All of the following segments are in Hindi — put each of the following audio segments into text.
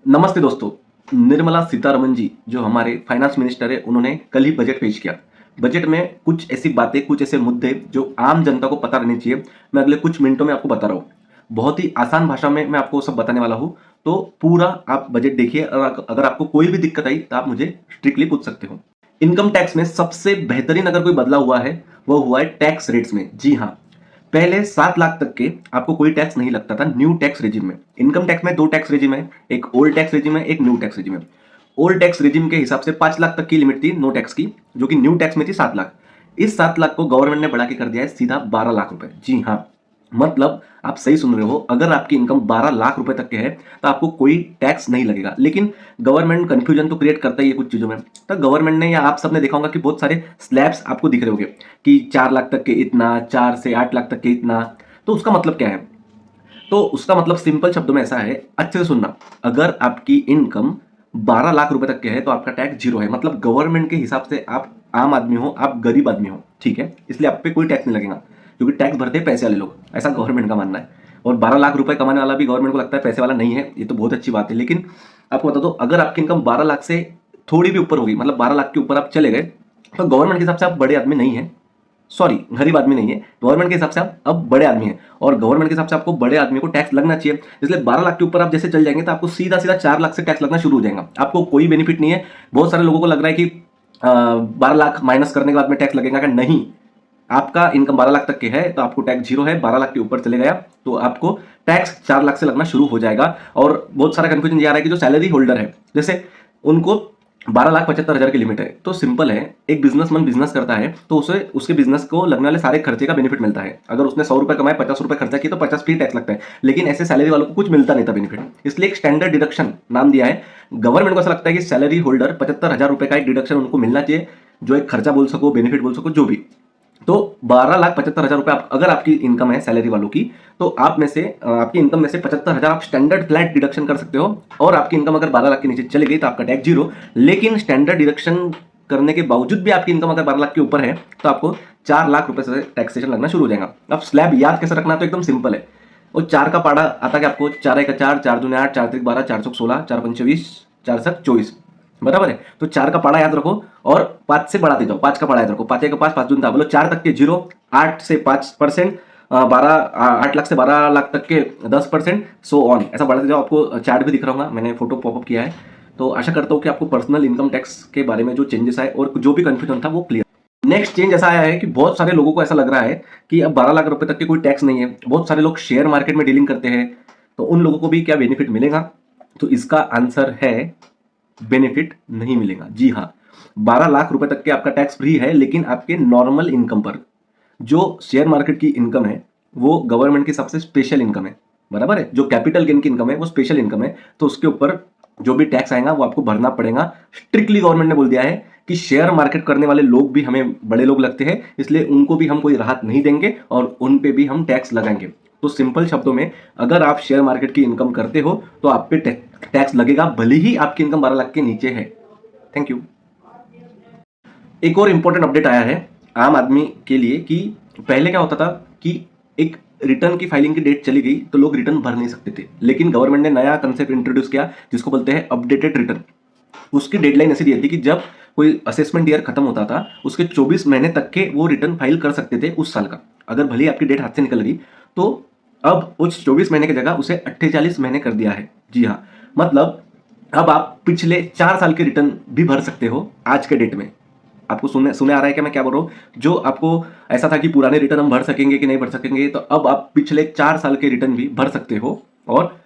नमस्ते दोस्तों। निर्मला सीतारमण जी जो हमारे फाइनेंस मिनिस्टर है, उन्होंने कल ही बजट पेश किया। बजट में कुछ ऐसी बातें, कुछ ऐसे मुद्दे जो आम जनता को पता रहने चाहिए, मैं अगले कुछ मिनटों में आपको बता रहा हूँ। बहुत ही आसान भाषा में मैं आपको सब बताने वाला हूँ। तो पूरा आप बजट देखिए और अगर आपको कोई भी दिक्कत आई तो आप मुझे स्ट्रिक्टली पूछ सकते हो। इनकम टैक्स में सबसे बेहतरीन अगर कोई बदलाव हुआ है, वो हुआ है टैक्स रेट्स में। जी हाँ, पहले 7 लाख तक के आपको कोई टैक्स नहीं लगता था न्यू टैक्स रेजिम में। इनकम टैक्स में दो टैक्स रेजिम है, एक ओल्ड टैक्स रेजिम है, एक न्यू टैक्स रेजिम है। ओल्ड टैक्स रेजिम के हिसाब से 5 लाख तक की लिमिट थी नो टैक्स की, जो कि न्यू टैक्स में थी 7 लाख। इस 7 लाख को गवर्नमेंट ने बढ़ा के कर दिया है सीधा 12 लाख रुपए। जी हाँ, मतलब आप सही सुन रहे हो, अगर आपकी इनकम 12 लाख रुपए तक के है तो आपको कोई टैक्स नहीं लगेगा। लेकिन गवर्नमेंट कंफ्यूजन तो क्रिएट करता ही है कुछ चीजों में। तो गवर्नमेंट ने, या आप सबने देखा होगा कि बहुत सारे स्लैब्स आपको दिख रहे होंगे कि 4 लाख तक के इतना, 4 से 8 लाख तक के इतना। तो उसका मतलब क्या है? तो उसका मतलब सिंपल शब्दों में ऐसा है, अच्छे से सुनना। अगर आपकी इनकम 12 लाख रुपए तक के है तो आपका टैक्स जीरो है। मतलब गवर्नमेंट के हिसाब से आप आम आदमी हो, आप गरीब आदमी हो, ठीक है, इसलिए आप पे कोई टैक्स नहीं लगेगा, क्योंकि टैक्स भरते हैं पैसे वाले लोग, ऐसा गवर्नमेंट का मानना है। और 12 लाख रुपए कमाने वाला भी गवर्नमेंट को लगता है पैसे वाला नहीं है, ये तो बहुत अच्छी बात है। लेकिन आपको बता दो, अगर आपकी इनकम 12 लाख से थोड़ी भी ऊपर होगी, मतलब 12 लाख के ऊपर आप चले गए, तो गवर्नमेंट के हिसाब से आप बड़े आदमी नहीं है, सॉरी गरीब आदमी नहीं है, गवर्नमेंट के हिसाब से आप अब बड़े आदमी हैं। और गवर्नमेंट के हिसाब से आपको बड़े आदमी को टैक्स लगना चाहिए। इसलिए 12 लाख के ऊपर आप जैसे चल जाएंगे तो आपको सीधा सीधा 4 लाख से टैक्स लगना शुरू हो जाएगा। आपको कोई बेनिफिट नहीं है। बहुत सारे लोगों को लग रहा है कि 12 लाख माइनस करने के बाद में टैक्स लगेगा, कि नहीं, आपका इनकम 12 लाख तक के है तो आपको टैक्स जीरो है। 12 लाख के ऊपर चले गया तो आपको टैक्स 4 लाख से लगना शुरू हो जाएगा। और बहुत सारा कंफ्यूजन ये आ रहा है कि जो सैलरी होल्डर है, जैसे उनको 12,75,000 की लिमिट है। तो सिंपल है, एक बिजनेसमैन बिजनेस करता है तो उसे उसके बिजनेस को लगने वाले सारे खर्चे का बेनिफिट मिलता है। अगर उसने 100 रुपए कमाए, 50 रुपए खर्चा किया, तो 50 फ्री टैक्स लगता है। लेकिन ऐसे सैलरी वालों को कुछ मिलता नहीं था बेनिफिट, इसलिए एक स्टैंडर्ड डिडक्शन नाम दिया है। गवर्नमेंट को ऐसा लगता है कि सैलरी होल्डर 75,000 रुपए का एक डिडक्शन उनको मिलना चाहिए, जो एक खर्चा बोल सको, बेनिफिट बोल सको, जो भी। तो 12,75,000 रुपए अगर आपकी इनकम है सैलरी वालों की, तो आप में से आपकी इनकम में से 75,000 आप स्टैंडर्ड फ्लैट डिडक्शन कर सकते हो। और आपकी इनकम अगर 12 लाख के नीचे चली गई तो आपका टैक्स जीरो। लेकिन स्टैंडर्ड डिडक्शन करने के बावजूद भी आपकी इनकम अगर 12 लाख के ऊपर है तो आपको 4 लाख रुपए से टैक्सेशन लगना शुरू हो जाएगा। अब स्लैब याद कैसे रखना, तो एकदम सिंपल है। वो चार का पाड़ा आता है आपको, 4 1 4, 4 2 8, 4 3 12, 4 4 16, 4 5 20, 4 7 24, बराबर है। तो 4 का पाड़ा याद रखो और 5 से बढ़ाते जाओ। 5 का पाड़ा याद रखो, 5 1 5, 5 दूनी 10, बोलो 4 तक के जीरो, 8 से 5%, 8 लाख से 12 लाख तक के 10%, सो ऑन, ऐसा बढ़ाते जाओ। आपको चार्ट भी दिख रहा होगा, मैंने फोटो पॉपअप किया है। तो आशा करता हूँ कि आपको पर्सनल इनकम टैक्स के बारे में जो चेंजेस आए और जो भी कंफ्यूजन था वो क्लियर। नेक्स्ट चेंज ऐसा आया है कि बहुत सारे लोगों को ऐसा लग रहा है कि अब 12 लाख रुपए तक के कोई टैक्स नहीं है। बहुत सारे लोग शेयर मार्केट में डीलिंग करते हैं, तो उन लोगों को भी क्या बेनिफिट मिलेगा? तो इसका आंसर है, बेनिफिट नहीं मिलेगा। जी हाँ, 12 लाख रुपए तक के आपका टैक्स फ्री है, लेकिन आपके नॉर्मल इनकम पर, जो शेयर मार्केट की इनकम है, वो गवर्नमेंट की सबसे स्पेशल इनकम है, बराबर है। जो कैपिटल गेन की इनकम है वो स्पेशल इनकम है, तो उसके ऊपर जो भी टैक्स आएगा वो आपको भरना पड़ेगा। स्ट्रिक्टली गवर्नमेंट ने बोल दिया है कि शेयर मार्केट करने वाले लोग भी हमें बड़े लोग लगते हैं, इसलिए उनको भी हम कोई राहत नहीं देंगे और उन पे भी हम टैक्स लगाएंगे। तो सिंपल शब्दों में, अगर आप शेयर मार्केट की इनकम करते हो तो आप पे टैक्स लगेगा, भले ही आपकी इनकम 12 लाख के नीचे है। Thank you. एक और इंपॉर्टेंट अपडेट आया है आम आदमी के लिए कि पहले क्या होता था कि एक रिटर्न की फाइलिंग की डेट चली गई तो लोग रिटर्न भर नहीं सकते थे। लेकिन गवर्नमेंट ने नया कंसेप्ट इंट्रोड्यूस किया जिसको बोलते हैं अपडेटेड रिटर्न। उसकी डेडलाइन ऐसी दी थी कि जब कोई असेसमेंट ईयर खत्म होता था, उसके 24 महीने तक के वो रिटर्न फाइल कर सकते थे उस साल का। अगर भले ही आपकी डेट हाथ से निकल गई, तो अब उस 24 महीने की जगह उसे 48 महीने कर दिया है। जी हाँ, मतलब अब आप पिछले 4 साल के रिटर्न भी भर सकते हो आज के डेट में। आपको सुने सुने आ रहा है कि मैं क्या बोल रहा हूँ? जो आपको ऐसा था कि पुराने रिटर्न हम भर सकेंगे कि नहीं भर सकेंगे, तो अब आप पिछले 4 साल के रिटर्न भी भर सकते हो। और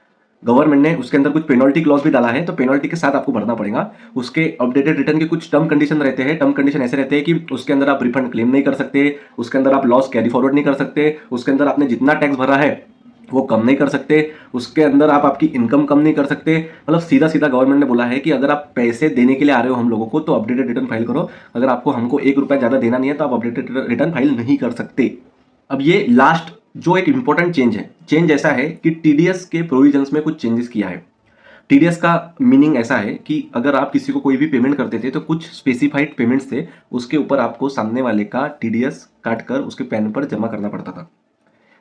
गवर्नमेंट ने उसके अंदर कुछ पेनल्टी क्लॉज भी डाला है, तो पेनल्टी के साथ आपको भरना पड़ेगा। उसके अपडेटेड रिटर्न के कुछ टर्म कंडीशन रहते हैं। टर्म कंडीशन ऐसे रहते हैं कि उसके अंदर आप रिफंड क्लेम नहीं कर सकते, उसके अंदर आप लॉस कैरी फॉरवर्ड नहीं कर सकते, उसके अंदर आपने जितना टैक्स भरा है वो कम नहीं कर सकते, उसके अंदर आप आपकी इनकम कम नहीं कर सकते। मतलब सीधा सीधा गवर्नमेंट ने बोला है कि अगर आप पैसे देने के लिए आ रहे हो हम लोगों को, तो अपडेटेड रिटर्न फाइल करो। अगर आपको हमको 1 रुपया ज़्यादा देना नहीं है तो आप अपडेटेड रिटर्न फाइल नहीं कर सकते। अब ये लास्ट जो एक इंपॉर्टेंट चेंज है, चेंज ऐसा है कि टीडीएस के प्रोविजंस में कुछ चेंजेस किया है। टीडीएस का मीनिंग ऐसा है कि अगर आप किसी को कोई भी पेमेंट करते थे तो कुछ स्पेसिफाइड पेमेंट्स थे, उसके ऊपर आपको सामने वाले का टीडीएस काट कर उसके पैन पर जमा करना पड़ता था।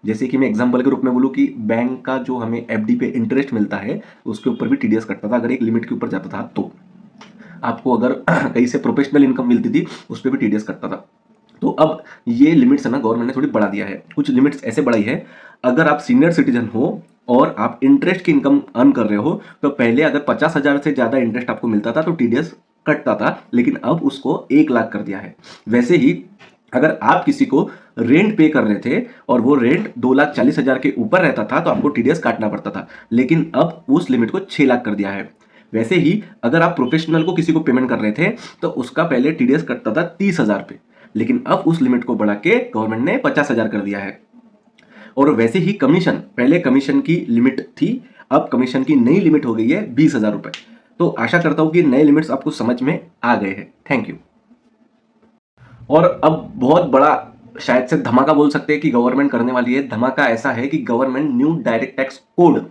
जैसे कि मैं एग्जांपल के रूप में बोलूँ कि बैंक का जो हमें एफडी पे इंटरेस्ट मिलता है उसके ऊपर भी टीडीएस कटता था, अगर एक लिमिट के ऊपर जाता था तो। आपको अगर कहीं से प्रोफेशनल इनकम मिलती थी उस पर भी टीडीएस कटता था। तो अब ये लिमिट्स है ना गवर्नमेंट ने थोड़ी बढ़ा दिया है, कुछ लिमिट्स ऐसे बढ़ाई है, अगर आप सीनियर सिटीजन हो और आप इंटरेस्ट की इनकम अर्न कर रहे हो तो पहले अगर 50,000 से ज्यादा इंटरेस्ट आपको मिलता था तो टीडीएस कटता था, लेकिन अब उसको 1 लाख कर दिया है। वैसे ही अगर आप किसी को रेंट पे कर रहे थे और वो रेंट 2,40,000 के ऊपर रहता था तो आपको टीडीएस काटना पड़ता था, लेकिन अब उस लिमिट को 6 लाख कर दिया है। वैसे ही अगर आप प्रोफेशनल को किसी को पेमेंट कर रहे थे तो उसका पहले टीडीएस कटता था 30,000 पे, लेकिन अब उस लिमिट को बढ़ा के गवर्नमेंट ने 50,000 कर दिया है। और वैसे ही कमीशन, पहले कमीशन की लिमिट थी, अब कमीशन की नई लिमिट हो गई है 20,000 रुपए। तो आशा करता हूं कि नए लिमिट्स आपको समझ में आ गए हैं। Thank you. और अब बहुत बड़ा शायद से धमाका बोल सकते हैं कि गवर्नमेंट करने वाली है। धमाका ऐसा है कि government new direct tax code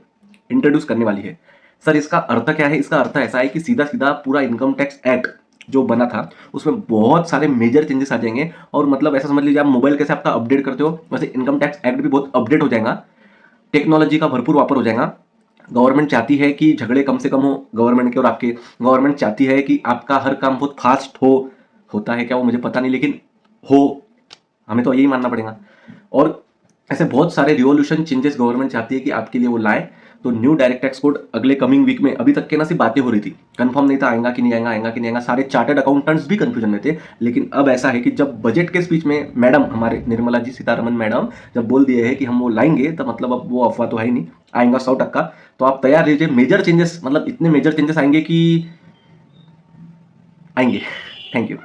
introduce करने वाली है। सर इसका अर्थ क्या है? इसका अर्थ ऐसा है कि सीधा सीधा पूरा इनकम टैक्स एक्ट जो बना था उसमें बहुत सारे मेजर चेंजेस आ जाएंगे। और मतलब ऐसा समझ लीजिए आप मोबाइल कैसे आपका अपडेट करते हो वैसे इनकम टैक्स एक्ट भी बहुत अपडेट हो जाएगा, टेक्नोलॉजी का भरपूर वापर हो जाएगा। गवर्नमेंट चाहती है कि झगड़े कम से कम हो गवर्नमेंट के और आपके। गवर्नमेंट चाहती है कि आपका हर काम बहुत फास्ट हो, होता है क्या वो मुझे पता नहीं, लेकिन हो, हमें तो यही मानना पड़ेगा। और ऐसे बहुत सारे रिवॉल्यूशन चेंजेस गवर्नमेंट चाहती है कि आपके लिए वो लाए। तो न्यू डायरेक्ट टैक्स कोड अगले कमिंग वीक में, अभी तक के ना सिर्फ बातें हो रही थी, कंफर्म नहीं था आएगा कि नहीं आएगा, आएगा कि नहीं आएगा। सारे चार्टर्ड अकाउंटेंट्स भी कंफ्यूजन में थे, लेकिन अब ऐसा है कि जब बजट के स्पीच में मैडम हमारे निर्मला जी सीतारमन मैडम जब बोल दिए हैं कि हम वो लाएंगे, तो मतलब अब वो अफवाह तो है ही नहीं, आएगा 100%। तो आप तैयार रहिए, मेजर चेंजेस, मतलब इतने मेजर चेंजेस आएंगे कि आएंगे। Thank you.